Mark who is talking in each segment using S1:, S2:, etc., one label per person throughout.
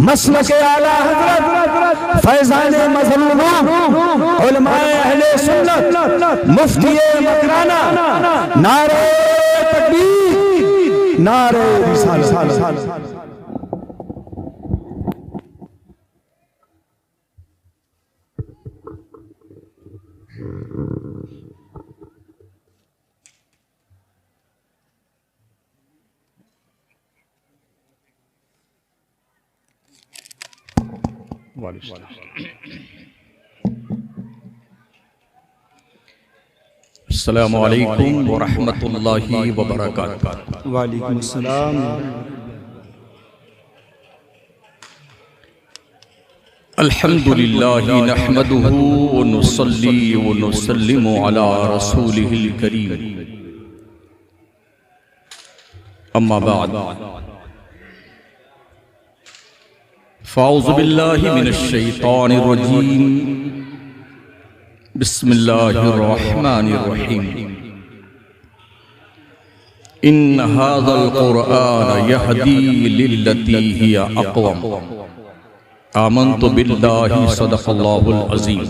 S1: मसलक आला हज़रत फैज़ान मज़लूम उलमाए अहले सुन्नत मुफ्ती मकराना नारे तकबीर नारे रिसालत।
S2: अस्सलामु अलैकुम व रहमतुल्लाहि व बरकातुहू।
S1: वालेकुम अस्सलाम।
S2: अल्हम्दुलिल्लाहि नहमदुहू व नुसल्ली व नुसल्लिमु अला रसूलिहिल करीम। अम्मा बाद फ़ाऊज़ु बिल्लाहि मिनश शैतानिर रजीम। बिस्मिल्लाहिर्रहमानिर्रहीम। इन्न हाज़ल क़ुरआन यहदी लिल्लती हिया अक़वम। आमन्तु बिल्लाहि सदक़ल्लाहुल अज़ीम।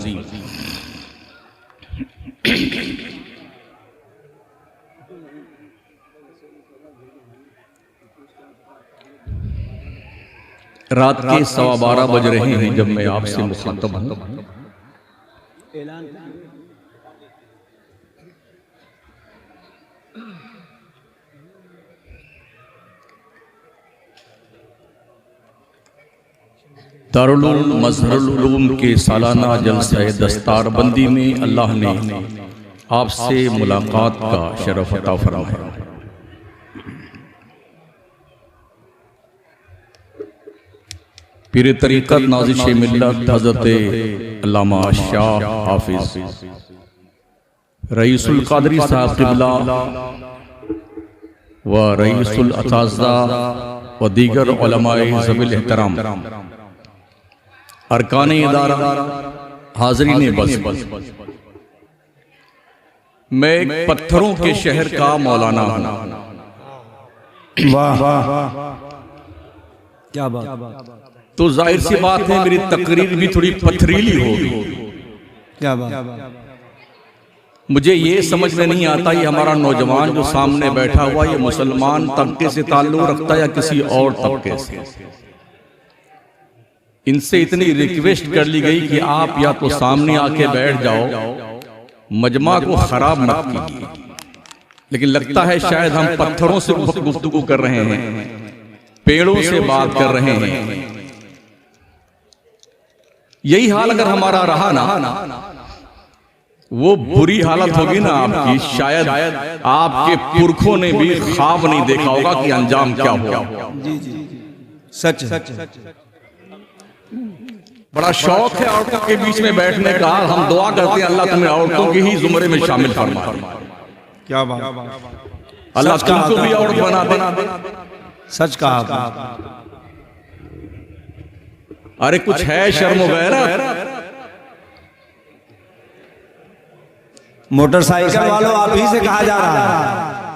S2: रात के 12:15 बज रहे हैं जब मैं आपसे मुखातब हूं। दारुल उलूम मज़हरुल उलूम के सालाना जलसा दस्तारबंदी में अल्लाह ने आपसे मुलाकात का शरफ अता फरमाया। पीर तरीक़त नाज़िश मिल्लत हज़रत अल्लामा शाह हाफिज़ रईसुल क़ादरी साहब क़िबला व रईसुल असातिज़ा व दीगर उलमाए ज़वील एहतराम अरकाने इदारा हाज़रीने बस, मैं एक पत्थरों के शहर का मौलाना हूँ।
S1: वाह क्या बात।
S2: तो जाहिर सी बात है मेरी तकरीर भी थोड़ी पथरीली होगी।
S1: क्या बात।
S2: मुझे ये समझ में नहीं आता ये हमारा नौजवान जो सामने बैठा हुआ ये मुसलमान तबके से ताल्लुक रखता है या किसी और तबके से। इनसे इतनी रिक्वेस्ट कर ली गई कि आप या तो सामने आके बैठ जाओ, मजमा को खराब मत कीजिए, लेकिन लगता है शायद हम पत्थरों से गुफ्तगू कर रहे हैं, पेड़ों से बात कर रहे हैं। यही हाल अगर हमारा रहा ना, वो बुरी हालत होगी ना आपकी। शायद आपके पुरखों ने भी ख्वाब नहीं देखा होगा कि अंजाम क्या होगा।
S1: सच।
S2: बड़ा शौक है औरतों के बीच में बैठने का। हम दुआ करते हैं अल्लाह तुम्हें औरतों के ही जुमरे में शामिल फरमाए।
S1: क्या बात।
S2: अल्लाह तुमको भी औरत बना दे।
S1: सच कहा।
S2: अरे कुछ है शर्म वगैरह।
S1: मोटरसाइकिल वालों आप ही से कहा जा रहा है,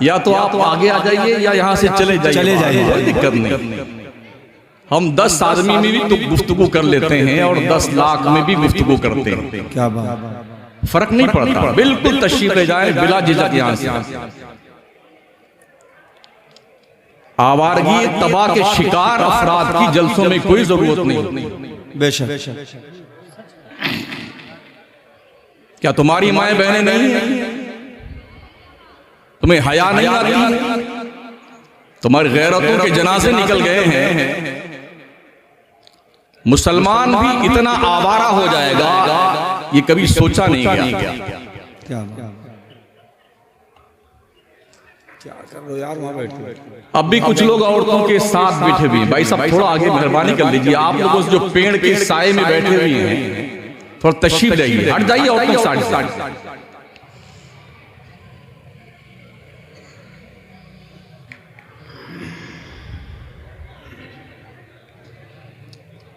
S2: या तो आप आगे आ जाइए या यहाँ से चले जाइए, कोई दिक्कत नहीं। हम 10 आदमी में भी तो गुफ्तगू कर लेते हैं और 10 लाख में भी गुफ्तगू करते हैं।
S1: क्या बात।
S2: फर्क नहीं पड़ता। बिल्कुल तशरीफ ले जाए बिला झिझक यहाँ से। आवारगी तबाह के शिकार अफराद की जलसों में कोई जरूरत नहीं।
S1: बेशक।
S2: क्या तुम्हारी माएं बहनें नहीं हैं? तुम्हें हया नहीं आती? तुम्हारी गैरतों के जनाजे निकल गए हैं। मुसलमान भी इतना आवारा हो जाएगा ये कभी सोचा नहीं गया।
S1: क्या कर रहे हो यार, वहां बैठे।
S2: अब भी कुछ लोग औरतों के साथ बैठे हुए हैं। भाई साहब थोड़ा आगे मेहरबानी कर लीजिए। आप लोगों से जो पेड़ के साए में बैठे हुए हैं थोड़ा तशरीफ लाइए, हट जाइए औरतों के साथ।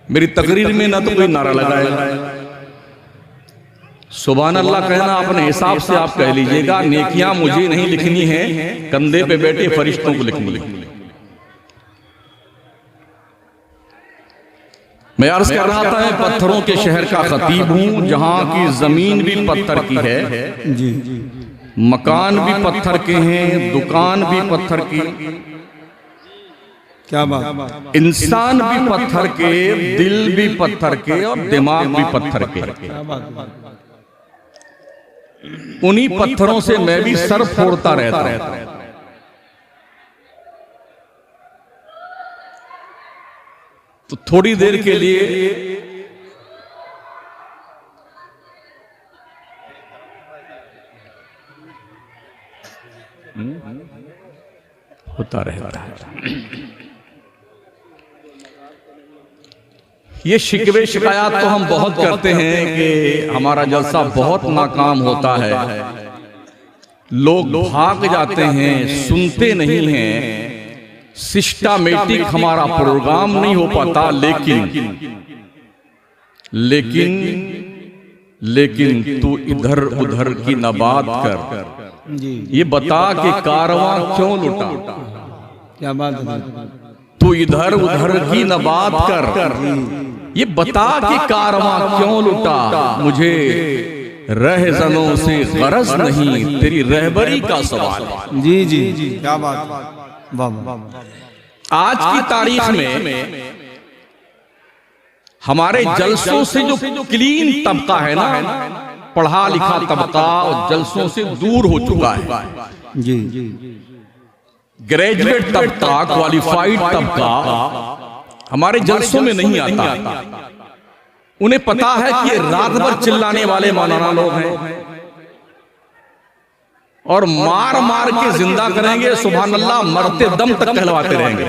S2: मेरी तकरीर में ना तो कोई नारा लगाएगा, सुभान अल्लाह कहना अपने हिसाब से आप कह लीजिएगा। नेकियां मुझे नहीं लिखनी है, कंधे पे बैठे फरिश्तों को लिखनी है। मैं अर्ज कर रहा था मैं पत्थरों के शहर का खतीब हूँ, जहाँ की जमीन भी पत्थर की है,
S1: जी
S2: मकान भी पत्थर के हैं, दुकान भी पत्थर की,
S1: क्या बात,
S2: इंसान भी पत्थर के, दिल भी पत्थर के और दिमाग भी पत्थर के।
S1: क्या बात,
S2: उन्हीं पत्थरों से मैं भी सर फोड़ता रहता है। तो थोड़ी देर के लिए होता रहता है। ये शिकवे शिकायत तो हम बहुत करते हैं कि हमारा जलसा बहुत नाकाम होता है, लोग भाग जाते हैं, सुनते नहीं हैं, सिस्टमैटिक हमारा प्रोग्राम नहीं हो पाता। लेकिन तू इधर उधर की न बात कर,
S1: जी
S2: ये बता कि कारवां क्यों लुटा।
S1: क्या बात है,
S2: तू इधर उधर की न बात कर, ये बता कि कारवां क्यों लुटा। मुझे रहज़नों से गरज नहीं, तेरी रहबरी का सवाल है।
S1: जी जी जी, क्या बात, वाह वाह।
S2: आज की तारीख में हमारे जलसों से जो क्लीन तबका है ना, पढ़ा लिखा तबका और जलसों से दूर हो चुका है।
S1: जी
S2: ग्रेजुएट तबका, क्वालिफाइड तबका हमारे जलसों में नहीं आता। उन्हें पता है कि ये रात भर चिल्लाने वाले मौलाना लोग हैं और मार मार के जिंदा करेंगे, सुभान अल्लाह, मरते दम तक कहलवाते रहेंगे।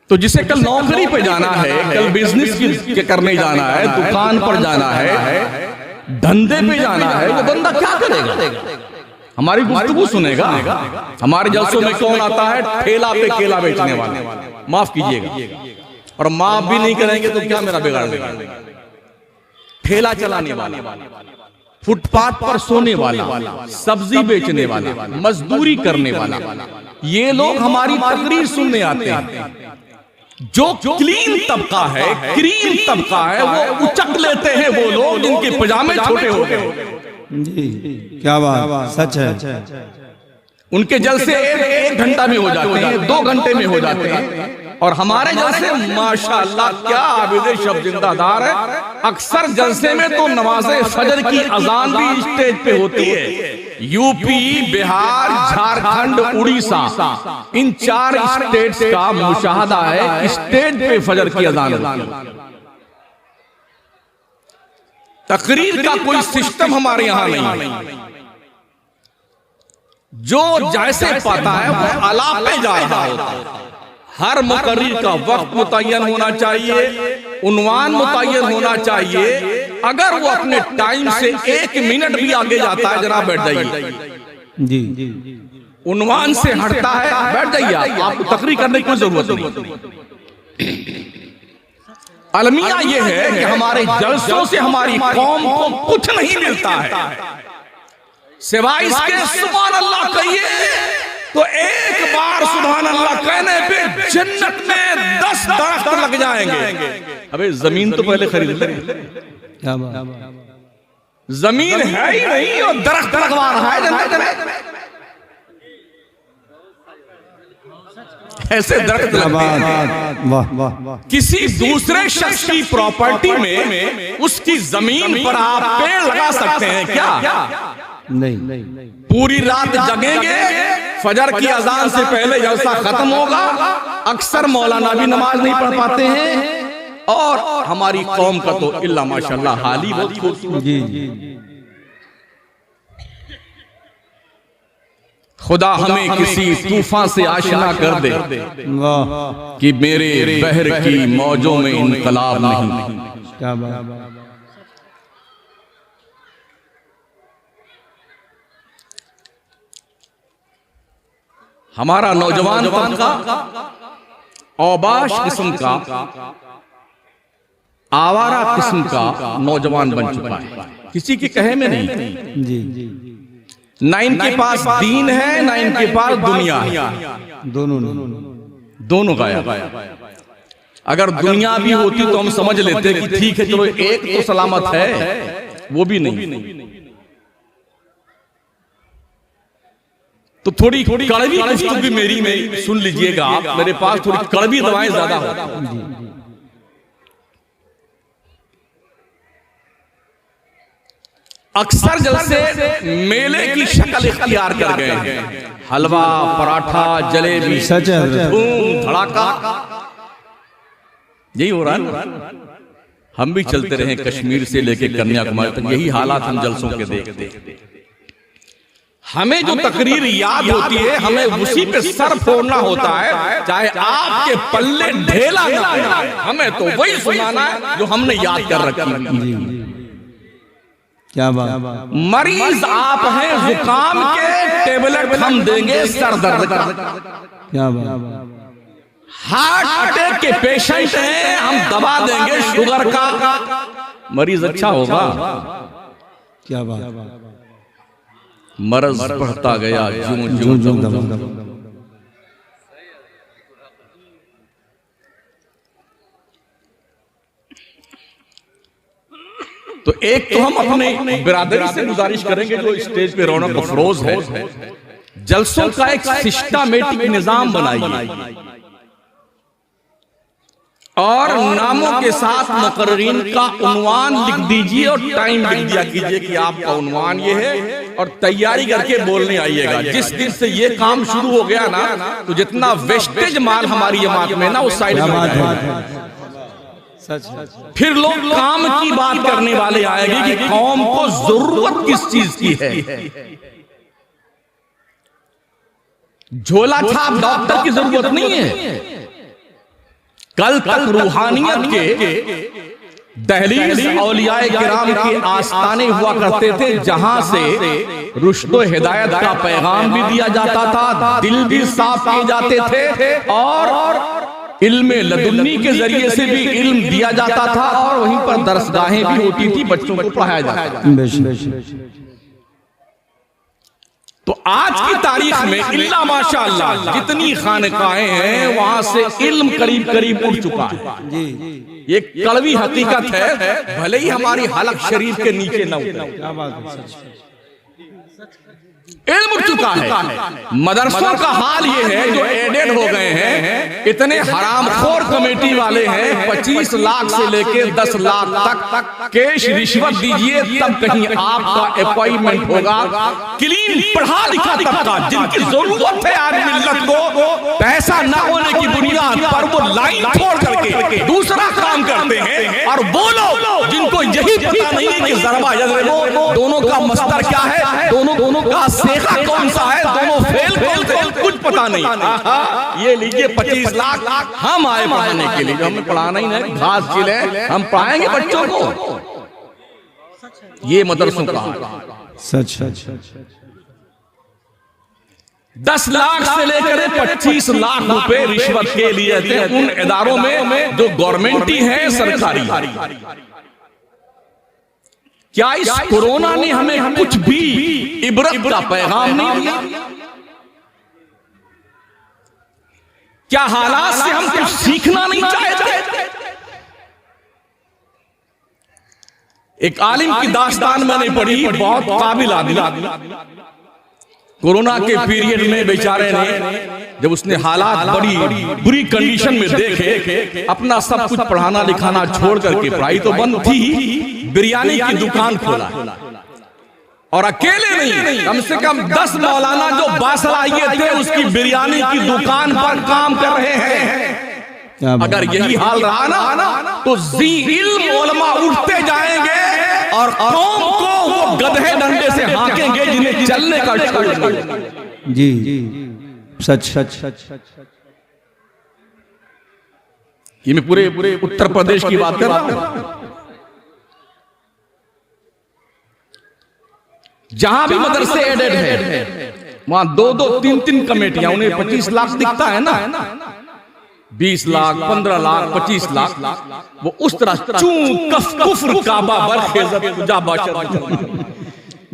S2: तो जिसे कल नौकरी पे जाना है, कल बिजनेस के करने जाना है, दुकान पर जाना है, धंधे पे जाना है, वो बंदा क्या करेगा? हमारी गुफ्तगू सुनेगा? हमारे जलसों में कौन आता है? ठेला पे केला बेचने वाले, माफ कीजिएगा, और माफ भी नहीं करेंगे तो क्या मेरा बिगाड़ देगा। ठेला चलाने वाला, फुटपाथ पर सोने वाला, सब्जी बेचने वाला, मजदूरी करने वाला, ये लोग हमारी तकरीर सुनने आते हैं। जो क्लीन तबका है, क्रीम तबका है, वो उचक लेते हैं वो लोग जिनके पजामे छोटे हो गए।
S1: जी, क्या बात, सच है।
S2: उनके जलसे एक घंटा में हो जाते हैं, 2 घंटे में हो जाते हैं, और हमारे जलसे माशाअल्लाह क्या आबिदे शब जिंदादार है। अक्सर जलसे में तो नमाज़े फजर की अजान भी स्टेज पे होती है। यूपी, बिहार, झारखंड, उड़ीसा, इन 4 स्टेट्स का मुशाहदा है, स्टेज पे फजर की अजान होती है। तकरीर का कोई सिस्टम हमारे यहां नहीं है। जो जैसे पता है वो अला पे जा रहा होता है। हर मुकर्रिर का वक्त मुतय्यन होना चाहिए, उन्वान मुतय्यन होना चाहिए। अगर वो अपने टाइम से 1 मिनट भी आगे जाता है, जरा बैठ जाइए।
S1: जी,
S2: उन्वान से हटता है, बैठ जाइए, आपको तकरीर करने की जरूरत नहीं। अलमिया ये है कि हमारे जलसों से हमारी कौम को कुछ नहीं मिलता है, सिवाय इसके सुभान अल्लाह कहिए तो एक बार सुभान अल्लाह कहने पे जन्नत में 10 दरख्त लग जाएंगे। अबे जमीन तो पहले खरीद ले।
S1: क्या बात,
S2: जमीन है ही नहीं और दरख्त लगवा रहा है जन्नत में। ऐसे दरख्त लगते हैं।
S1: वाह वाह वाह।
S2: किसी दूसरे शख्स की प्रॉपर्टी में उसकी जमीन पर आप पेड़ लगा सकते हैं क्या?
S1: नहीं।
S2: पूरी रात जगेंगे, फजर की अजान से पहले जलसा खत्म होगा। अक्सर मौलाना भी नमाज नहीं पढ़ पाते हैं, और हमारी कौम का तो इल्ला माशाअल्लाह हाल ही बहुत खूबसूरत।
S1: जी,
S2: खुदा हमें किसी तूफान से आशना कर दे
S1: वाह,
S2: कि मेरे बहर की मौजों में इनकलाब नहीं।
S1: क्या बात,
S2: हमारा नौजवान तबका औबाश किस्म का, आवारा किस्म का नौजवान बन चुका है, किसी के कहे में नहीं।
S1: जी,
S2: ना इनके पास दीन है, ना इनके पास दुनिया है,
S1: दोनों
S2: दोनों गायब। अगर दुनिया भी होती तो हम समझ लेते कि ठीक है चलो एक तो सलामत है, वो भी नहीं। तो थोड़ी कड़वी गुफ्तगू मेरी में सुन लीजिएगा आप, मेरे पास थोड़ी कड़वी दवाएं ज्यादा होती हैं। अक्सर जलसे मेले की शक्ल इख्तियार कर गए हैं, हलवा, पराठा, जलेबी, धूम धड़ाका, यही हो रहा है। हम भी चलते रहे कश्मीर से लेके कन्याकुमारी तक, यही हालात हम जलसों के देखते। हमें जो तकरीर याद होती है, हमें उसी पे सर फोड़ना होता है, चाहे आपके पल्ले ढेला ना आए, हमें तो वही सुनाना है जो हमने याद कर रखी है।
S1: क्या बात।
S2: मरीज आप हैं जुकाम के, टेबलेट हम देंगे सर दर्द का।
S1: क्या बात।
S2: हार्ट अटैक के पेशेंट हैं, हम दबा देंगे शुगर का, मरीज अच्छा होगा।
S1: क्या बात।
S2: मर्ज बढ़ता गया ज्यों ज्यों। तो एक तो हम अपने बिरादरी से गुजारिश करेंगे जो स्टेज पे रौनक अफरोज है, जलसों का एक सिस्टमेटिक निजाम बनाइए और नामों के साथ मुकर्रीन का उन्वान लिख दीजिए और टाइम लिख दिया कीजिए कि आपका उन्वान ये है, और तैयारी करके बोलने आइएगा। जिस दिन से ये काम शुरू हो गया ना, तो जितना वेस्टेज माल हमारी जमात में ना, उस साइड में फिर लोग काम की बात करने वाले आएंगे कि कौम को जरूरत किस चीज की है। झोला छाप डॉक्टर की जरूरत नहीं है। कल तक रूहानियत के दहलीज औलियाए किराम के आस्ताने हुआ करते थे, जहां से रुश्द हिदायत का पैगाम भी दिया जाता था, दिल भी साफ किए जाते थे, और इल्म लदुन्नी के जरिए से भी इल्म दिया जाता था, और वहीं पर दरसगाहें भी होती थी, बच्चों को पढ़ाया जाता था। तो आज की तारीख में इल्ला माशाअल्लाह जितनी खानकाहें हैं, वहां से इल्म करीब करीब उठ चुका है। ये कड़वी हकीकत है, भले ही हमारी हलक शरीफ के नीचे न उतरे, इल्म उठ चुका है। मदरसों का हाल ये है जो एडेड हो गए हैं, इतने हरामखोर कमेटी वाले हैं, 25 लाख से लेके 10 लाख तक कैश रिश्वत दीजिए तब कहीं आपका अपॉइंटमेंट होगा। क्लीन पढ़ा लिखा तबका जिनकी जरूरत है आज मिल्लत को, पैसा ना होने की बुनियाद पर वो लाइन छोड़ करके दूसरा काम करते हैं, और वो लोग जिनको यही पता नहीं है कि ज़रबा यज़रिबु दोनों का मस्दर क्या है, दोनों का सेखा कौन सा है, दोनों फेल कौन थे, कुछ पता नहीं। ये लीजिए 25 लाख हम आए पढ़ाने के लिए, हमें पढ़ाना ही नहीं, घास चिले हम पढ़ाएंगे बच्चों को। ये मदरसों का
S1: सच।
S2: 10 लाख से लेकर 25 लाख रुपए रिश्वत के लिए थे उन इदारों में जो गवर्नमेंटी है, सरकारी। क्या इस कोरोना ने हमें कुछ भी इबरत का पैगाम नहीं दिया? क्या हालात से हम कुछ सीखना नहीं चाहते? एक आलिम की दास्तान मैंने पढ़ी, बहुत काबिल आदमी, कोरोना के पीरियड में बेचारे ने जब उसने हालात बड़ी बुरी कंडीशन में देखे, अपना सब कुछ पढ़ाना लिखाना छोड़ करके, पढ़ाई तो बंद थी, बिरयानी की दुकान खोला, और अकेले नहीं, कम से कम 10 मौलाना जो बासलाहियत थे उसकी बिरयानी की दुकान पर काम कर रहे हैं। अगर यही हाल रहा ना तो जी इल्म उलमा उठते जाएंगे और कौम को वो गधे डंडे से हाकेंगे जिन्हें चलने का शौक नहीं।
S1: जी सच।
S2: ये मैं पूरे उत्तर प्रदेश की बात कर रहा हूं, जहां भी मदरसे एडेड है वहां 2-2, 3-3 कमेटियां, उन्हें 25 लाख दिखता है ना, 20 लाख, 15 लाख, 25 लाख, वो उस तरह कुफ्र काबा बरखेजत जा बाशर।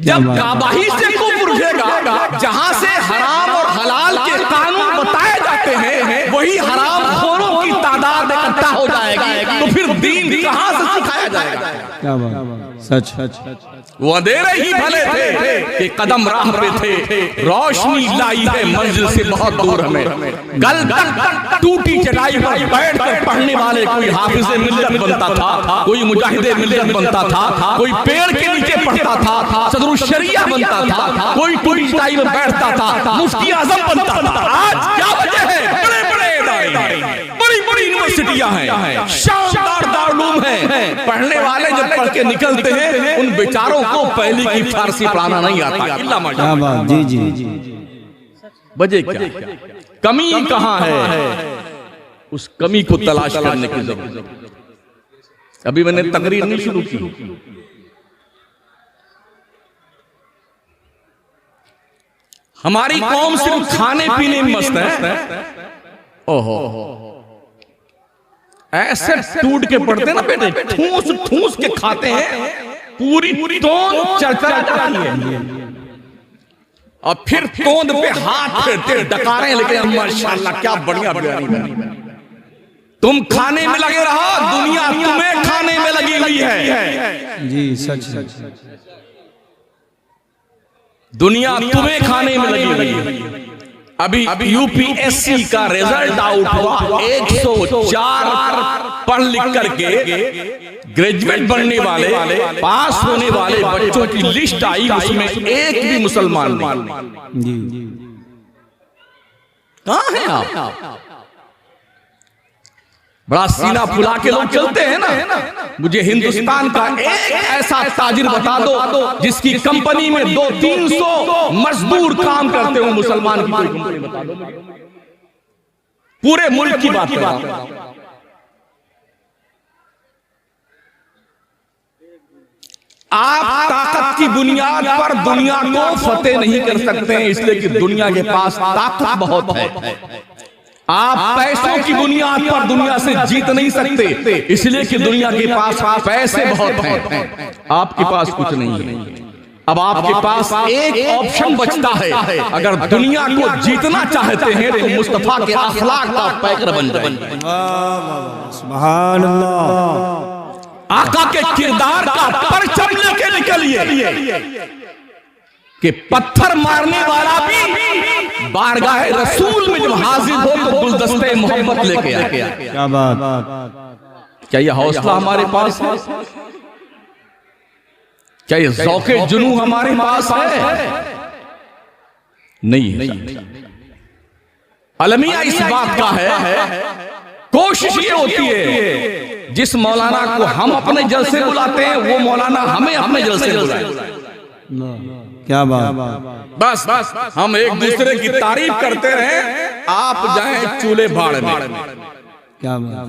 S2: जब काबा ही से कुफ्र उठेगा, जहां से हराम और हलाल के कानून बताए जाते हैं, वही हराम खोरों की तादाद इकट्ठा हो
S1: क्या बात, सच सच।
S2: वो अंधेरे ही भले थे कि कदम राह पे थे, रोशनी लाई है मंजिल से बहुत दूर हमें। कल तक टूटी चटाई पर बैठ कर पढ़ने वाले कोई हाफिज़े मिल्लत बनता था, कोई मुजाहिदे मिल्लत बनता था, कोई पेड़ के नीचे पढ़ता था, सदरुल शरिया बनता था, कोई टूटी चटाई में बैठता था, मुफ्ती आजम बनता था। आज क्या वजह है? बड़े बड़े इदारे, बड़ी बड़ी यूनिवर्सिटियां हैं, शानदार दारुल हैं, पढ़ने वाले जब पढ़ के निकलते हैं उन बेचारों को पहली की फारसी पढ़ाना नहीं आता।
S1: क्या बात, जी जी।
S2: वजह क्या? कमी कहाँ है? उस कमी को तलाश करने की जरूरत है। अभी मैंने तकरीर नहीं शुरू की, हमारी कौम सिर्फ खाने पीने में मस्त है। ओहो, ऐसे टूट के पड़ते ना बेटे, ठूस ठूस के खाते हैं, पूरी तोंद चरचरा जाती है, और फिर तोंद पे हाथ फेरते डकारे लेके, माशाल्लाह क्या बढ़िया बिरयानी बनी। तुम खाने में लगे रहो, दुनिया तुम्हें खाने में लगी हुई है।
S1: जी सच सच।
S2: दुनिया तुम्हें खाने में लगी हुई है। अभी यूपीएससी का रिजल्ट आउट हुआ, 104 पढ़ लिख करके ग्रेजुएट बनने वाले, पास होने वाले बच्चों की लिस्ट आई, उसमें एक भी मुसलमान नहीं।
S1: जी
S2: कहां हैं आप? बड़ा सीना फुला के लोग चलते हैं ना। मुझे हिंदुस्तान का एक ऐसा ताजिर बता दो जिसकी कंपनी में 200-300 मजदूर काम करते हो, मुसलमान की कोई कंपनी बता दो। पूरे मुल्क की बात है। आप ताकत की बुनियाद पर दुनिया को फतेह नहीं कर सकते हैं, इसलिए कि दुनिया के पास ताकत बहुत है। आप पैसों की बुनियाद पर दुनिया से जीत नहीं सकते, इसलिए कि दुनिया के पास पैसे बहुत हैं, आपके पास कुछ नहीं है। अब आपके पास एक ऑप्शन बचता है, अगर दुनिया को जीतना चाहते हैं तो मुस्तफा के अखलाक का पैकर बन जाए।
S1: सुभान अल्लाह।
S2: आका के किरदार का परचम लेके निकलिए कि पत्थर मारने वाला भी बारगाह रसूल में जब हाजिर हो तो गुलदस्ते मोहब्बत लेके आए।
S1: क्या बात,
S2: क्या ये हौसला हमारे पास है? क्या ये ज़ौक़े जुनू हमारे पास है? नहीं है। अलमिया इस बात का है, कोशिश ये होती है जिस मौलाना को हम अपने जलसे बुलाते हैं वो मौलाना हमें अपने जलसे बुलाए।
S1: क्या बात,
S2: बस हम एक दूसरे की तारीफ करते रहें, आप जाएं चूल्हे भाड़ में।
S1: क्या बात।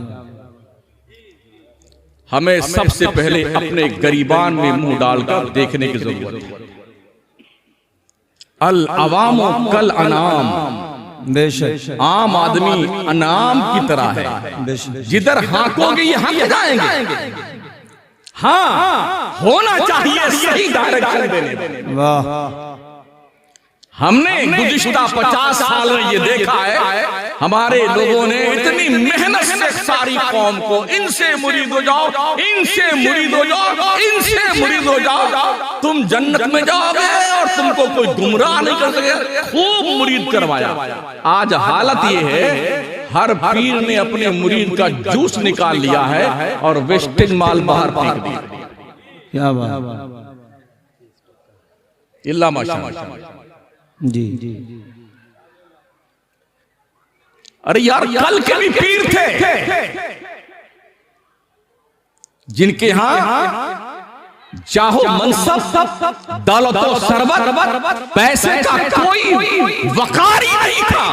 S2: हमें सबसे पहले अपने गरीबान में मुंह डालकर देखने की जरूरत है। अल अवामो कल अनाम,
S1: बेशक
S2: आम आदमी अनाम की तरह है, जिधर हाँकोगे ये हाँक जाएंगे। हाँ, होना चाहिए सही डायरेक्शन देने।
S1: वाह।
S2: हमने गुज़िश्ता 50 साल में ये देखा है, हमारे लोगों ने इतनी मेहनत से सारी कौम को, इनसे मुरीद हो जाओ, इनसे मुरीद हो जाओ, इनसे मुरीद हो जाओ, तुम जन्नत में जाओगे और तुमको कोई गुमराह नहीं कर सकेगा, खूब मुरीद करवाया। आज हालत ये है, हर पीर ने अपने मुरीद का जूस निकाल लिया है और वेस्टेज माल बाहर फेंक दिया।
S1: क्या बात।
S2: इल्ला माशाअल्लाह।
S1: जी।
S2: अरे यार, कल के भी पीर थे जिनके यहां चाहो मनसब, दौलत, सरवत, पैसे का कोई वकार ही नहीं था।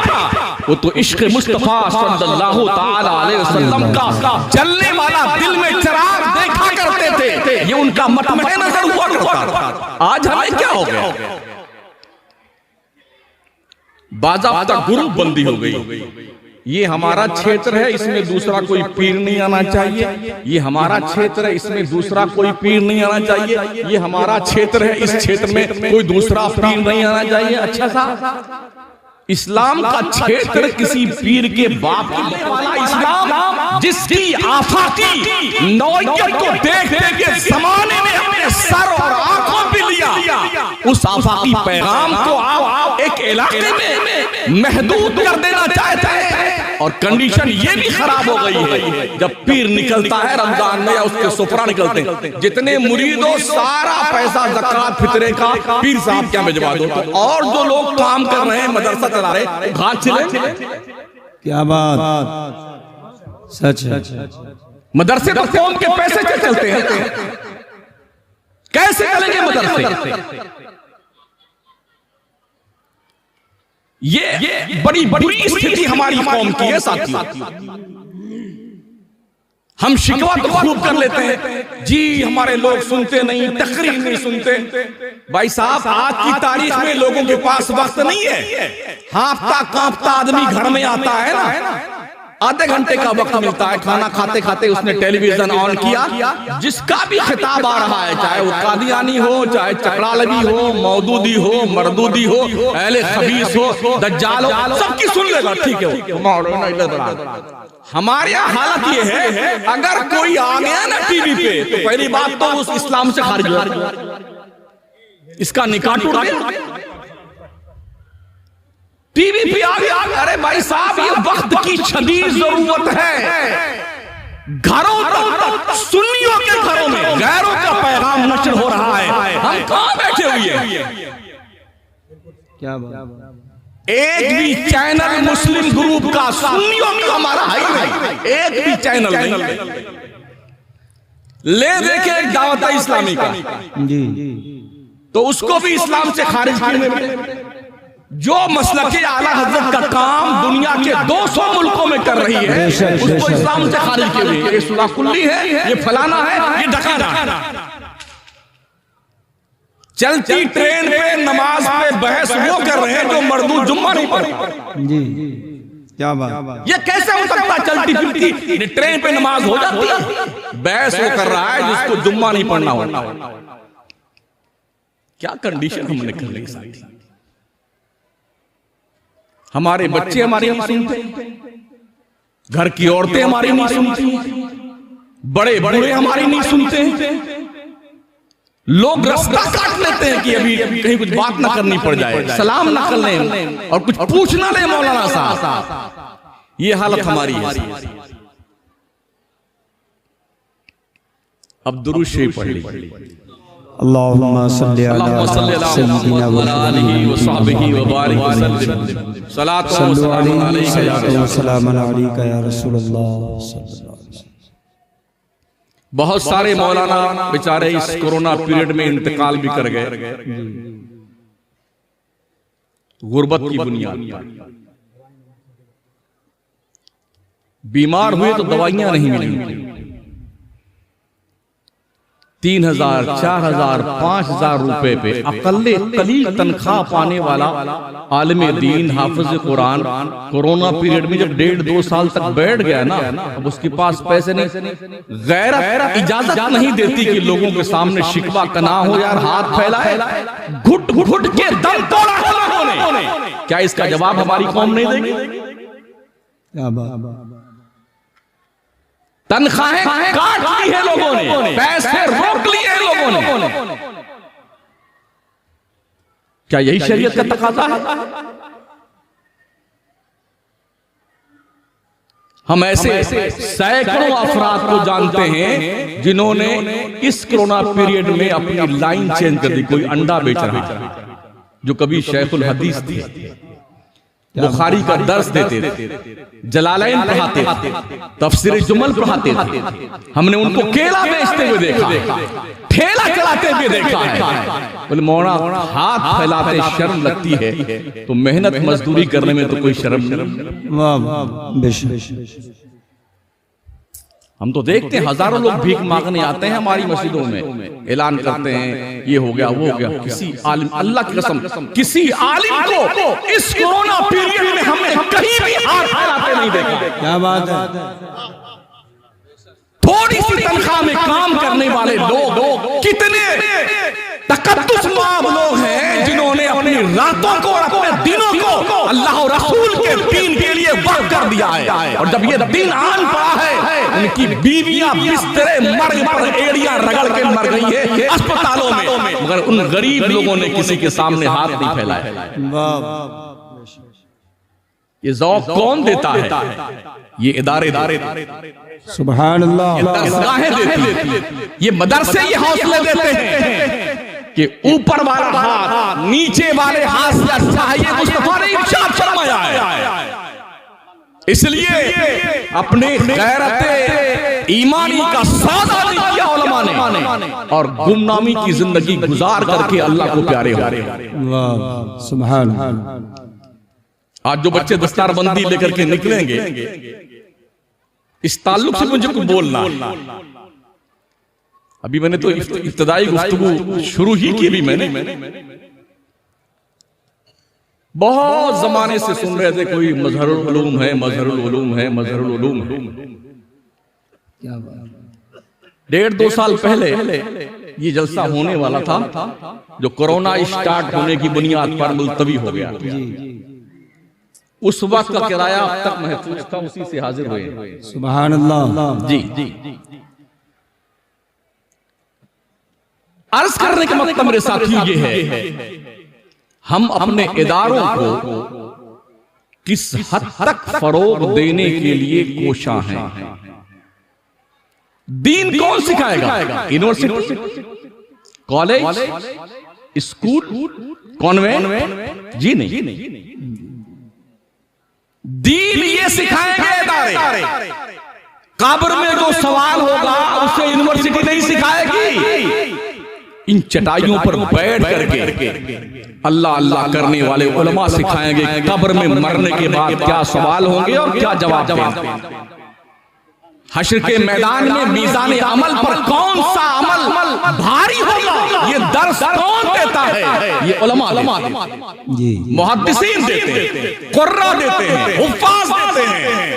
S2: वो तो इश्क़ मुस्तफा सल्लल्लाहु ताला अलैहि वसल्लम का जलने वाला दिल में चिराग देखा करते थे, ये उनका मटमटे नजर हुआ करता था। आज हमें क्या हो गया? बाज़ाब्ता ग्रुप बंदी हो गई। ये हमारा क्षेत्र है, इसमें दूसरा कोई पीर नहीं आना चाहिए। ये हमारा क्षेत्र है, इसमें दूसरा कोई पीर नहीं आना चाहिए। ये हमारा क्षेत्र है, इस क्षेत्र में कोई दूसरा पीर नहीं आना चाहिए। अच्छा सा इस्लाम का क्षेत्र किसी पीर के बाप के वाला इस्लाम जिसकी आफाकी नौइयत को देख देख के जमाने में अपने सर और आंखों पे लिया, उस आफाकी पैगाम को आप एक इलाके में महदूद कर देना चाहते हैं। और कंडीशन ये भी खराब हो गई है, जब पीर निकलता है रमजान में या उसके सुफरा निकलते हैं, जितने मुरीदों सारा पैसा ज़कात फितरे का पीर साहब क्या भिजवा दो, और जो लोग काम कर रहे हैं मदरसा चला रहे घाट छिले।
S1: क्या बात, सच है।
S2: मदरसे तो कौम के पैसे से चलते हैं, कैसे चलेंगे मदरसे? ये बड़ी बड़ी स्थिति हमारी कौम की है साथियों। हम शिकवा तो खूब कर लेते हैं जी, हमारे लोग सुनते नहीं, तकरीर नहीं सुनते। भाई साहब, आज की तारीख में लोगों के पास वक्त नहीं है। हाँफता कांपता आदमी घर में आता है ना, आधे घंटे का वक्त मिलता है, खाना खाते खाते उसने टेलीविजन ऑन किया, जिसका भी खिताब आ रहा है, चाहे वो कादियानी हो, चाहे चकरालवी हो, मौदूदी हो, मरदूदी हो, अहले खबीस हो, दज्जाल हो, सबकी सुन लेगा, ठीक है। हमारे यहाँ हालत ये है, अगर कोई आ गया ना टीवी पे, तो पहली बात तो उस इस्लाम से खारिज हो, इसका निकाह टूट गया। टीवी पे आ गया, अरे भाई साहब, ये वक्त की शदीद जरूरत है। घरों तक, सुन्नियों के घरों में गैरों का पैगाम नशर हो रहा है, हम कहां बैठे हुए हैं?
S1: क्या बात,
S2: एक भी चैनल मुस्लिम ग्रुप का सुन्नियों में हमारा है नहीं, एक भी चैनल नहीं। ले देखे एक दावत इस्लामी का
S1: जी,
S2: तो उसको भी इस्लाम से खारिज करने में, जो मसलक आला हजरत का काम दुनिया के 200 मुल्कों में कर रही है, उसको इस्लाम से खारिज किए हुए, ये सुला कुल्ली है, ये फलाना है, ये ढकाना है। चलती ट्रेन पे नमाज पे बहस वो कर रहे हैं जो मर्दू जुम्मा नहीं पढ़ते।
S1: जी, क्या बात,
S2: ये कैसे हो सकता है? चलती फिरती ट्रेन पे नमाज हो जाती है, बहस वो कर रहा है जिसको जुम्मा नहीं पढ़ना होता। क्या कंडीशन हमने कर ली साथी? हमारे बच्चे हमारी नहीं सुनते, घर की औरतें हमारी नहीं सुनती, बड़े बड़े हमारी नहीं सुनते, लोग रास्ता काट लेते हैं कि अभी कहीं कुछ बात ना करनी पड़ जाए, सलाम ना कर लें और कुछ पूछना ले मौलाना साहब। ये हालत हमारी है। अब दुरूद शरीफ पढ़ लीजिए।
S1: अल्लाहुम्मा सल्ली अला सय्यिदिना व आलिहि व सहबिहि व बारिक वसल्लिम।
S2: सलातो व
S1: सलाम अलैका या रसूलल्लाह।
S2: बहुत सारे मौलाना बेचारे इस कोरोना पीरियड में इंतकाल भी कर गए, गुर्बत की बुनियाद पर। बीमार हुए तो दवाइयां नहीं मिली, 3000, 4000, 5000 रुपए पे अकल्ले कलील तनख्वाह पाने वाला आलिम दीन हाफिज कुरान कोरोना पीरियड में जब 1.5-2 साल तक बैठ गया ना, अब उसके पास पैसे नहीं, गैरत इजाजत नहीं देती कि लोगों के सामने शिकवा कना हो, यार हाथ फैलाए, घुट घुट के दम तोड़ा है लोगों ने। क्या इसका जवाब हमारी कौम नहीं देगी? तनख्वाहें काट ली है लोगों ने, पैसे रोक लिए हैं लोगों ने। क्या यही शरीयत का तकाज़ा है? हम ऐसे सैकड़ों अफराद को जानते हैं जिन्होंने इस कोरोना पीरियड में अपनी लाइन चेंज कर दी। कोई अंडा बेच रहा है जो कभी शेखुल हदीस थे, बुखारी का दर्स देते थे, जलालैन पढ़ाते थे, तफसीर जुमल पढ़ाते थे, हमने उनको केला बेचते हुए देखा, ठेला चलाते हुए देखा है। बोले मौलाना हाथ फैलाते शर्म लगती है, तो मेहनत मजदूरी करने में तो कोई शर्म नहीं। हम तो देखते हैं हजारों लोग भीख मांगने आते हैं हमारी मस्जिदों में, ऐलान करते हैं ये हो गया वो हो गया। किसी आलिम, अल्लाह की कसम, किसी आलिम को इस कोरोना पीरियड में हमने कहीं भी हाथ फैलाते नहीं देखा।
S1: क्या बात है?
S2: थोड़ी सी तनख्वाह में काम करने वाले लोग कितने तकद्दुस माम लोग हैं जिन्होंने अपनी रातों को और अपने दिनों को अल्लाह और रसूल के दीन के लिए वक्फ कर दिया है। और जब ये दिन आन पड़ा है, उनकी बीवियां बिस्तरे मर्ग पर एड़ियां रगड़ के मर गई है अस्पतालों में, मगर उन गरीब लोगों ने किसी के सामने हाथ नहीं फैलाया। ये ज़ौक़ कौन देता है? ये इदारे
S1: सुभान अल्लाह,
S2: दरगाहें देती, ये मदरसे ये हौसले देते हैं कि ऊपर वाला हाथ नीचे वाले हाथ से अच्छा है। ये मुस्तफा ने इरशाद फरमाया है। इसलिए अपने गैरत ईमानी का सौदा नहीं किया उलमा ने, और गुमनामी की जिंदगी गुजार करके अल्लाह को प्यारे हो गए।
S1: सुभान।
S2: आज जो बच्चे दस्तारबंदी लेकर के निकलेंगे, इस ताल्लुक से मुझे कुछ बोलना। अभी मैंने तो इब्तिदाई गुफ्तगू शुरू ही की, भी मैंने बहुत जमाने से सुन रहे थे कोई मजहरुल उलूम है, मजहरुल उलूम है, मजहरुल उलूम है। 1.5-2 साल पहले ये जलसा होने वाला था, जो कोरोना स्टार्ट होने की बुनियाद पर मुलतवी हो गया। उस वक्त का किराया अब तक महफूज था, उसी से हाजिर हुए।
S1: सुभान अल्लाह।
S2: जी जी, अर्ज करने का मतलब मेरे साथियों ये है, हम अपने इदारों को किस हद तक फरोग देने के लिए कोशा हैं। दीन कौन सिखाएगा? University, college, school, convent? जी नहीं। दीन ये सिखाएंगे इदारे। कब्र में जो सवाल होगा उसे यूनिवर्सिटी नहीं सिखाएगी। इन चटाइयों पर बैठ करके अल्लाह अल्लाह करने वाले उलमा सिखाएंगे कब्र में मरने के बाद क्या सवाल होंगे और क्या जवाब देंगे। हश्र के मैदान में मीज़ान अमल पर कौन सा अमल भारी होगा, ये दर्स कौन देता है? ये उलमा जी, मुहद्दिसीन देते हैं, कुर्रा देते हैं, हुफ्फाज देते हैं।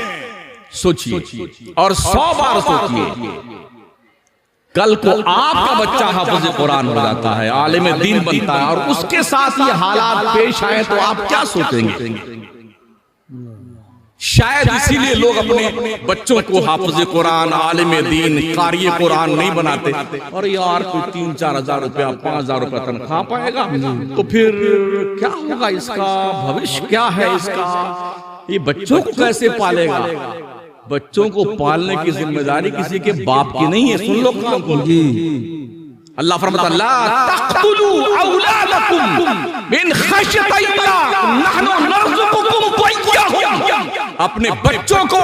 S2: सोचिए और 100 बार सोचिए, कल को आपका बच्चा हाफिज़ कुरान हो जाता है, आलिम दीन बनता है, और उसके साथ ये हालात पेश आए तो आप क्या सोचेंगे? शायद इसीलिए लोग अपने बच्चों को हाफिज़ कुरान, आलिम दीन, कारी कुरान नहीं बनाते। और यार कोई 3-4 हजार रुपया, 5 हजार रुपया तनख्वाह पाएगा तो फिर क्या होगा, इसका भविष्य क्या है इसका, ये बच्चों को कैसे पालेगा? बच्चों को पालने की जिम्मेदारी किसी के बाप की नहीं है। सुन लो काम को। अल्लाह फरमाता है, ला तक़तुलू औलादकुम मिन खश्यतिल्लाह नहनु नर्ज़ुकुकुम व इय्याहुम। अपने बच्चों को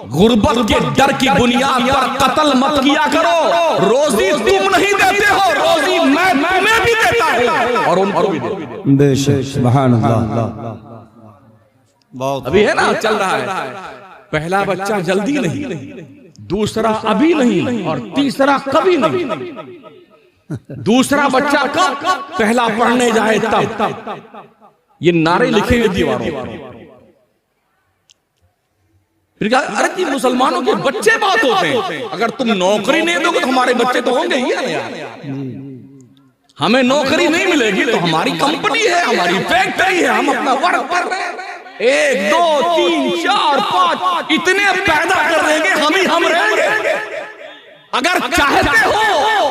S2: गुर्बत के डर की बुनियाद पर कत्ल मत किया करो। रोजी तुम नहीं देते हो, रोजी मैं तुम्हें भी देता हूं और उनको भी देता हूं।
S1: बेशक, सुभान अल्लाह। बहुत
S2: अभी है ना, चल रहा है। पहला बच्चा जल्दी नहीं, दूसरा अभी नहीं, और तीसरा कभी नहीं। दूसरा बच्चा कब? पहला पढ़ने जाए तब। ये नारे लिखे हुए दीवारों पर। फिर कहा, अरे जी मुसलमानों के बच्चे बहुत होते हैं, अगर तुम नौकरी नहीं दोगे तो हमारे बच्चे तो होंगे ही यार। हमें नौकरी नहीं मिलेगी तो हमारी कंपनी है, हमारी फैक्ट्री है, हम अपना वर्क कर रहे हैं, 1, 2, 3, 4, 5 इतने पैदा कर देंगे, हम रहेंगे। अगर चाहते हो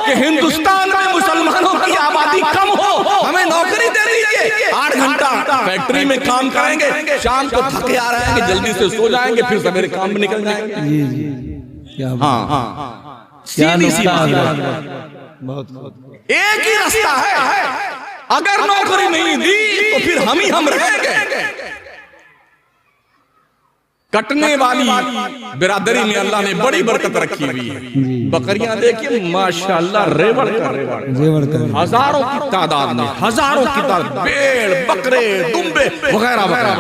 S2: कि हिंदुस्तान में मुसलमानों की आबादी कम हो, हमें नौकरी दे दीजिए। 8 घंटा फैक्ट्री में काम करेंगे, शाम को थके आ रहे हैं, जल्दी से सो जाएंगे, फिर सवेरे काम में निकल जाएंगे।
S1: जी जी, क्या
S2: हाँ, सीधी सी बात। एक ही रास्ता है, अगर नौकरी नहीं दी तो फिर हम रहेंगे। कटने वाली बिरादरी में अल्लाह ने बड़ी बरकत रखी हुई है। बकरियां देखिए माशाअल्लाह, रेवड़ कर हजारों की तादाद में, हजारों की तादाद, भेड़, बकरे, दुम्बे वगैरह वगैरह,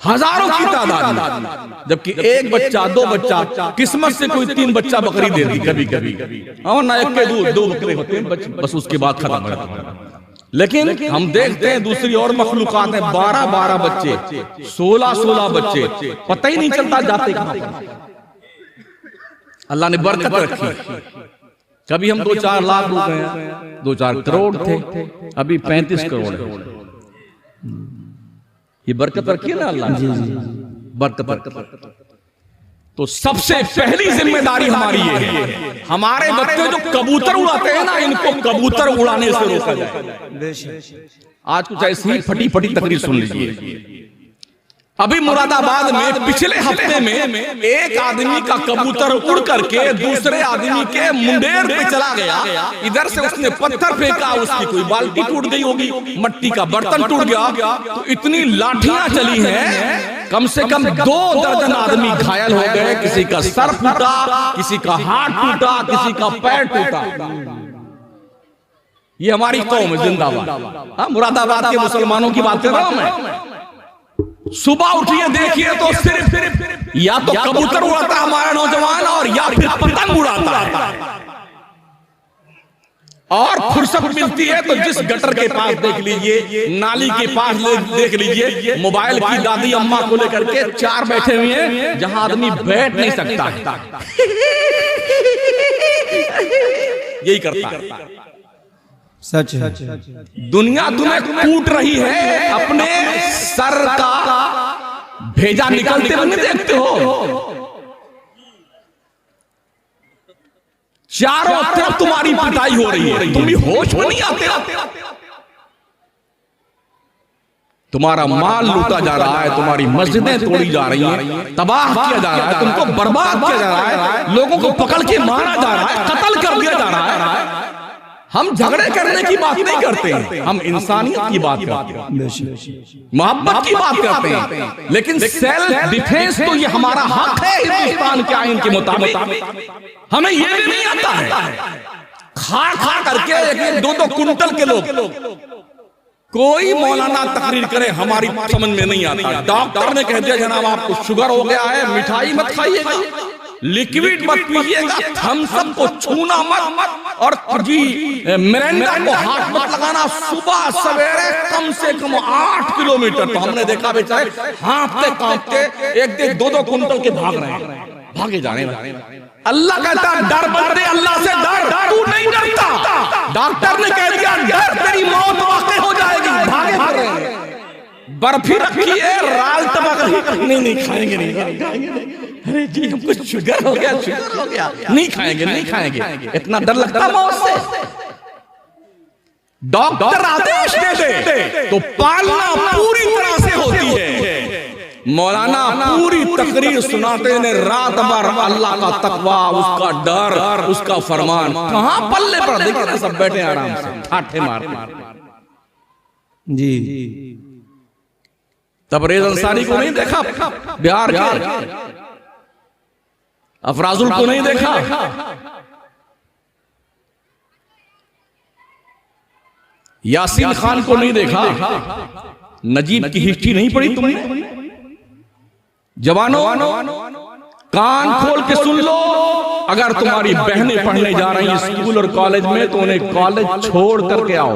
S2: हजारों की तादाद में। जबकि एक बच्चा, 2 बच्चा, किस्मत से कोई 3 बच्चा बकरी दे दी कभी कभी, और ना एक के 2 बकरे होते हैं, बस उसके बाद खत्म हो जाता है। लेकिन हम देखते हैं दूसरी और मखलूकात में 12-12 बच्चे, 16-16 बच्चे, पता ही नहीं चलता जाते कहां पर। अल्लाह ने बरकत रखी। कभी हम 2-4 लाख रुपए, 2-4 करोड़ थे, अभी 35 करोड़ है। ये बरकत रखी है ना अल्लाह ने, बरकत। तो सबसे पहली जिम्मेदारी हमारी ये है, हमारे बच्चे जो कबूतर उड़ाते हैं ना, इनको कबूतर उड़ाने से रोका जाए। आज कुछ ऐसी ही फटी फटी तकरीर सुन लीजिए। अभी मुरादाबाद में पिछले हफ्ते में एक आदमी का कबूतर उड़ करके दूसरे आदमी के मुंडेर पे चला गया। इधर से उसने पत्थर फेंका, उसकी कोई बाल्टी टूट गई होगी, मट्टी का बर्तन टूट गया। तो इतनी लाठियां चली हैं, कम से कम 2 दर्जन आदमी घायल हो गए। किसी का सर टूटा, किसी का हाथ टूटा, किसी का पैर टूटा। ये हमारी कौम है जिंदाबाद। मुरादाबाद के मुसलमानों की बात कर रहा हूं मैं। सुबह उठिए देखिए तो सिर्फ या तो कबूतर उड़ाता हमारा नौजवान, और या फिर पतंग उड़ाता है। और फुर्सत मिलती है तो जिस गटर के पास देख लीजिए, नाली के पास देख लीजिए, मोबाइल की दादी अम्मा को लेकर के 4 बैठे हुए हैं, जहां आदमी बैठ नहीं सकता, यही करता है।
S1: सच है।
S2: दुनिया तुम्हें कूट रही है, अपने सर का भेजा निकलते हुए देखते हो। चारों तरफ तुम्हारी पिटाई हो रही है, तुम भी होश में नहीं आते। तुम्हारा माल लूटा जा रहा है, तुम्हारी मस्जिदें तोड़ी जा रही हैं, तबाह किया जा रहा है, तुमको बर्बाद किया जा रहा है, लोगों को पकड़ के मारा जा रहा है, कत्ल कर दिया जा रहा है। हम झगड़े करने की बात नहीं करते हैं, हम इंसानियत की बात करते हैं, मोहब्बत की बात करते हैं। लेकिन सेल्फ डिफेंस तो ये हमारा हक है हिंदुस्तान के आईन के मुताबिक। हमें ये भी नहीं आता है। खा खा करके 1-2 कुंटल के लोग, कोई मौलाना तकरीर करे हमारी समझ में नहीं आता। डॉक्टर ने कह दिया जनाब आपको शुगर हो गया है, मिठाई मत खाइएगा, लिक्विड मत पीजिएगा, थम्स अप को छूना मत, और जी मिरिंडा को हाथ मत लगाना। सुबह सवेरे कम से कम 8 किलोमीटर तो हमने देखा बेचारे हाँफते कांपते 1-2 कुंटल के भाग रहे हैं, भागे जा रहे हैं। अल्लाह कहता डर बंदे, अल्लाह से डर, तू नहीं डरता। डॉक्टर ने कह दिया डर तेरी मौत वाक़ई हो जाएगी, भागे जा रहे हैं। बर्फी रखी है, राल तबक नहीं खाएंगे, नहीं खाएंगे। अरे जी हमको शुगर हो गया, नहीं खाएंगे। इतना डर लगता मौत से। डॉक्टर आदेश दे दे तो पालना पूरी तरह से होती है। मौलाना पूरी तकरीर सुनाते ने रात भर अल्लाह का तकवा, उसका डर, उसका फरमान कहां पल्ले पर। देखिए ना सब बैठे आराम से ठाठे मार
S1: जी।
S2: तबरेज अंसारी को नहीं देखा बिहार के, अफराजुल को नहीं देखा, यासीन खान को नहीं देखा, नजीब की हिस्ट्री नहीं पढ़ी तुमने? जवानों कान खोल के सुन लो, अगर तुम्हारी बहनें पढ़ने जा रही हैं स्कूल और कॉलेज में तो उन्हें कॉलेज छोड़ करके आओ,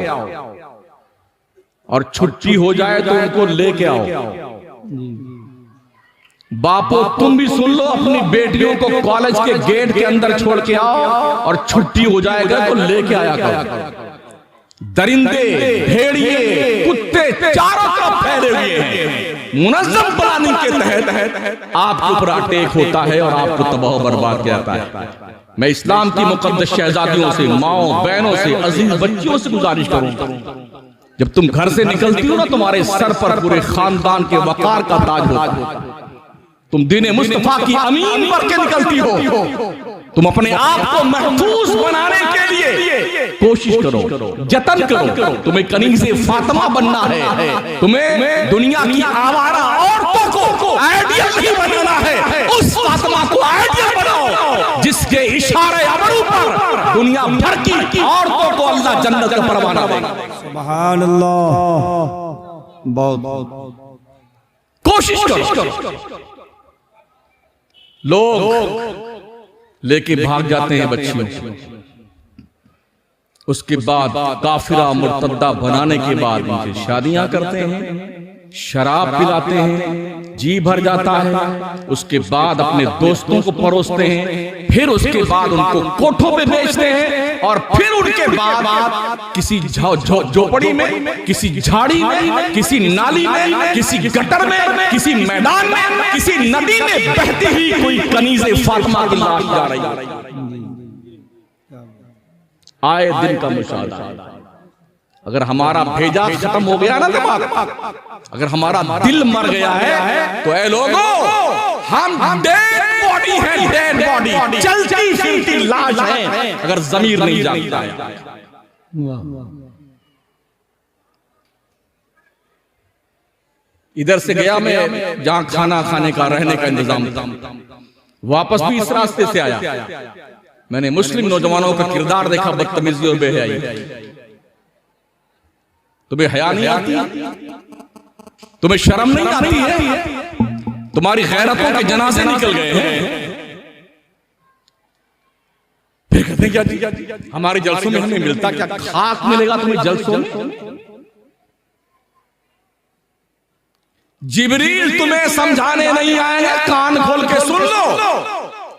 S2: और छुट्टी हो जाए तो उनको लेके आओ। बापो तुम भी सुन लो, अपनी बेटियों को कॉलेज के गेट के अंदर छोड़ के आओ, और छुट्टी हो जाएगा तो लेके आया करो। दरिंदे, भेड़िए, कुत्ते चारों तरफ फैले हुए हैं। मुनज़्ज़म प्लानिंग के तहत आपके ऊपर अटैक होता है और आपको तबाह बर्बाद किया जाता है। मैं इस्लाम की मुक़द्दस शहज़ादियों से, माओ बहनों से, अजीज बच्चियों से गुजारिश करूंगा, जब तुम घर से निकलती हो ना, तुम्हारे सर पर पूरे खानदान के वकार का ताज होता है। तुम दीन मुस्तफा की अमीन पर के निकलती हो। तुम अपने आप को महफूज बनाने के लिए कोशिश करो, जतन करो। तुम्हें कनीज़े फातिमा बनना है, तुम्हें दुनिया की आवारा औरतों को आइडियल नहीं बनाना है। उस फातिमा को आइडियल बनाओ जिसके इशारे अमरू पर दुनिया भर की औरतों को अल्लाह जन्नत का परवाना देगा।
S1: सुभान अल्लाह। बहुत
S2: कोशिश करो। लोग लेके भाग जाते हैं बच्चियों, उसके बाद काफिरा मुर्तद्दा बनाने के बाद उनसे शादियां करते हैं, शराब पिलाते हैं, जी भर जाता है, उसके बाद अपने दोस्तों को परोसते हैं, फिर उसके बाद उनको कोठों पे बेचते हैं, और फिर उनके बाद किसी झोपड़ी में, किसी झाड़ी में, किसी नाली में, किसी गटर में, किसी मैदान में, किसी नदी में बहती हुई कोई कनीज़े फातिमा की लाश जा रही है। आए दिन का मुशाहदा। अगर हमारा भेजा खत्म हो गया ना दिमाग, अगर हमारा दिल मर गया है, तो ऐ लोगों, हम डेड बॉडी है, डेड बॉडी, चलती फिरती लाश है, अगर ज़मीर नहीं जागता है। इधर से गया मैं जहां खाना खाने का, रहने का इंतजाम था, वापस भी इस रास्ते से आया। मैंने मुस्लिम नौजवानों का किरदार देखा, बदतमीजी और बेहयाई। तुम्हें हया नहीं आती? तुम्हें शर्म नहीं आती है? तुम्हारी गैरतों के जनाजे निकल गए हैं, फिर कहते क्या हमारे जलसों में हमें मिलता क्या? खाक मिलेगा तुम्हें जलसों में? जिब्रील तुम्हें समझाने नहीं आएंगे, कान खोल के सुन लो।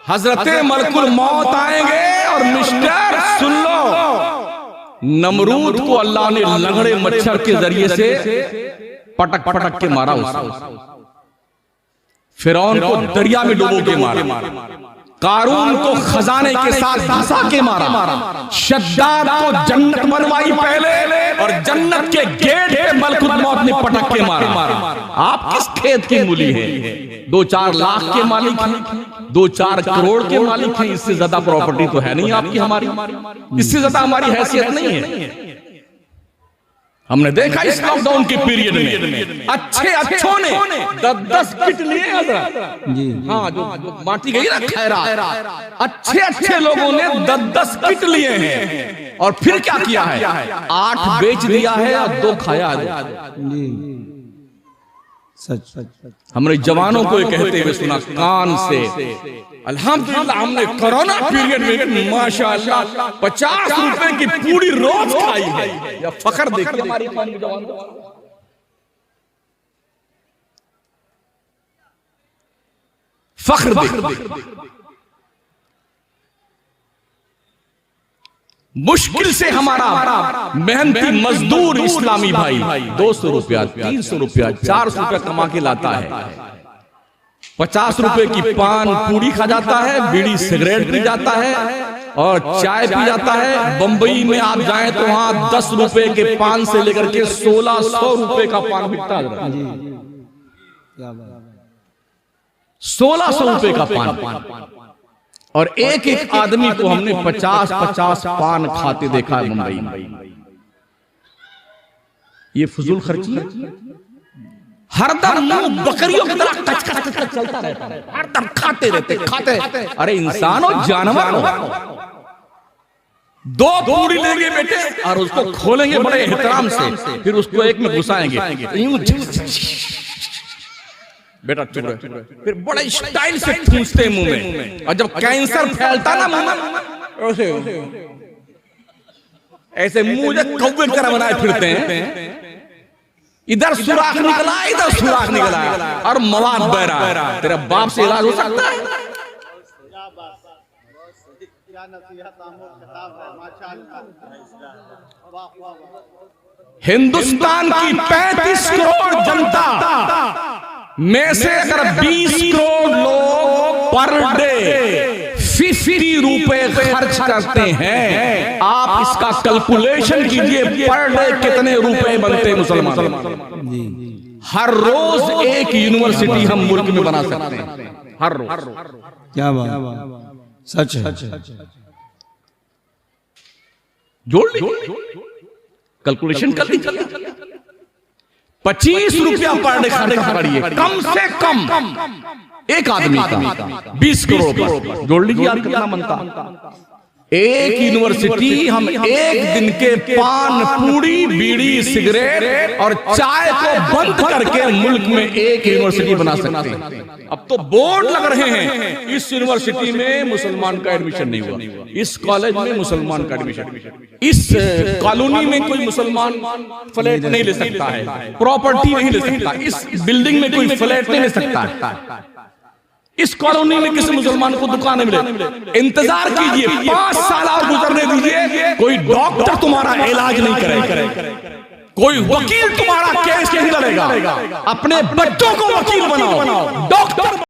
S2: हजरते मलकुल मौत आएंगे और मिस्टर सुन लो, नमरूद को अल्लाह ने लंगड़े मच्छर के जरिए से पटक पटक के मारा, उसको फिरौन को दरिया में डुबो के मारा, कारून को खजाने के साथ धंसा के मारा, शद्दाद को जन्नत बनवाई पहले, और जन्नत के गेट पे मलकुल मौत ने पटक के मारा। आप किस खेत की मूली हैं? 2-4 लाख के मालिक हैं, 2-4 करोड़ के मालिक हैं, इससे ज्यादा प्रॉपर्टी तो है नहीं आपकी, हमारी, इससे ज्यादा हमारी हैसियत नहीं है। हमने देखा इस लॉकडाउन के पीरियड में अच्छों ने 10-10 किट लिए, हाँ जो बांटी गई ना खैरात, अच्छे लोगों ने 10-10 किट लिए हैं, और फिर क्या किया है? 8 बेच दिया है और 2 खाया है। सच हमने जवानों को कहते हुए सुना कान से, अल्हम्दुलिल्लाह हमने कोरोना पीरियड में माशाअल्लाह 50 रुपए की पूरी रोज खाई है। या फखर देखिए हमारी कौम के जवानों को, फख्र देखिए। मुश्किल से हमारा मेहनती मजदूर इस्लामी भाई 200 रुपया, 300 रुपया, 400 रुपया कमा के लाता है, 50 रुपए की पान पूरी खा जाता है, बीड़ी सिगरेट पी जाता है, और चाय पी जाता है। बंबई में आप जाएं तो वहां 10 रुपए के पान से लेकर के 1600 रुपए का पान बिकता है, 1600 रुपए का पान, और एक आदमी को हमने 50-50 पान खाते देखा है मुंबई में। ये फजूल खर्ची है। हरदम मुंह बकरियों की तरह कच कच कच चलता रहता है, हरदम खाते रहते। अरे इंसान हो, जानवर हो। 2 पूरी लेंगे बेटे और उसको खोलेंगे बड़े एहतराम से, फिर उसको एक में घुसाएंगे, बेटा चुप रहे, फिर बड़े स्टाइल से ठूंसते मुंह में, और जब कैंसर फैलता ना मुंह में, ऐसे मुंह कौवे की तरह बनाए फिरते हैं। इधर सुराख निकला, इधर सुराख निकला, और मवाद बह रहा है। तेरा बाप से इलाज हो सकता है? हिंदुस्तान की 35 करोड़ जनता में से अगर 20 करोड़ लोग पर डे 50 रुपए खर्च करते हैं, आप इसका कैलकुलेशन कीजिए, पर डे कितने रुपए बनते हैं मुसलमान। हर रोज एक यूनिवर्सिटी हम मुल्क में बना सकते हैं, हर रोज।
S1: क्या बात, सच है।
S2: जोड़ लीजिए, कैलकुलेशन कर लीजिए। 25 रुपया पर डे खर्च करिए, कम से कम एक आदमी का 20 करोड़ जोड़ लीजिए, आप कितना बनता? एक यूनिवर्सिटी हम एक दिन के पान, पूड़ी, बीड़ी, सिगरेट और चाय को बंद करके मुल्क में एक यूनिवर्सिटी बना सकते हैं। अब तो बोर्ड लग रहे हैं, इस यूनिवर्सिटी में मुसलमान का एडमिशन नहीं हुआ, इस कॉलेज में मुसलमान का एडमिशन, इस कॉलोनी में कोई मुसलमान फ्लैट नहीं ले सकता है, प्रॉपर्टी नहीं ले सकता, इस बिल्डिंग में कोई फ्लैट नहीं ले सकता है, इस कॉलोनी में किसी मुसलमान को दुकान नहीं मिले। इंतजार कीजिए, 5 साल और गुजरने दीजिए, कोई डॉक्टर तुम्हारा इलाज नहीं करेगा, कोई वकील तुम्हारा केस नहीं लड़ेगा। अपने बच्चों को वकील बनाओ, डॉक्टर